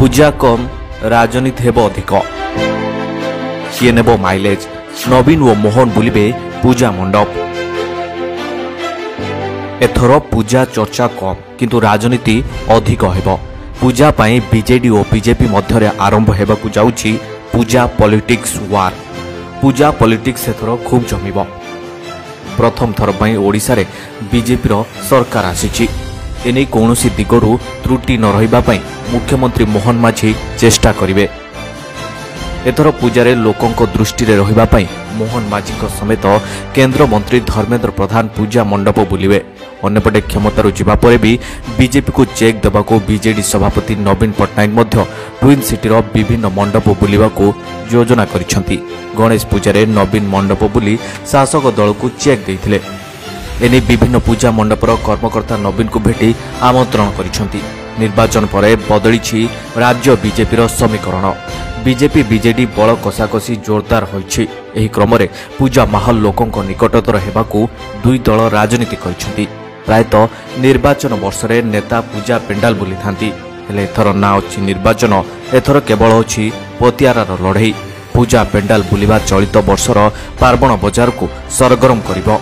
पूजा कम राजनीति हेब अधिक किए नेब माइलेज नवीन और मोहन बुलिबे पूजा मंडप। एथर पूजा चर्चा कम किंतु राजनीति अधिक हेब। पूजा पाई बीजेडी और बीजेपी मध्य आरंभ हेबाकु जाउछि पूजा पॉलिटिक्स वार। पूजा पॉलिटिक्स एथर खूब जमिब। प्रथम थर पई ओडिसा रे बीजेपी रो सरकार आसीछि। एने कोनोसी दिगरु त्रुटि न रहिबा पई मुख्यमंत्री मोहन माझी चेष्टा करिवे। एथर पूजारे लोकंक दृष्टि रे रहिबा पई मोहन माझी को समेत केंद्र मंत्री धर्मेंद्र प्रधान पूजा मंडप बुलिवे। अन्यपटे क्षमतार जीवा परे भी बीजेपी को चेक देबाको बीजेडी सभापति नवीन पट्टनायक मध्य ट्विन सिटीर विभिन्न मंडप बुलिबाको योजना करिसेंती। गणेश पूजारे नवीन मंडप बुली शासक दल को चेक देथिले। एने विभिन्न पूजा मंडपर कर्मकर्ता नवीन को भेटी आमंत्रण करिसेंती। निर्वाचन परे बदलिछि राज्य बीजेपी समीकरण। बीजेपी बीजेडी बल कषाकषि जोरदार होइछि। एही क्रम रे पूजा माहौल लोकंक निकटतर हेबाकू दुई दल राजनीति करिसेंती। प्रायतः निर्वाचन वर्ष रे नेता पूजा पेंडाल बुली थांती। हेले एथर ना अछि निर्वाचन, एथर केवल अछि पतियारार लड़ाई। पूजा पेंडाल बुलिबा चलित वर्षर पार्वण बजार को सरगरम करिबो।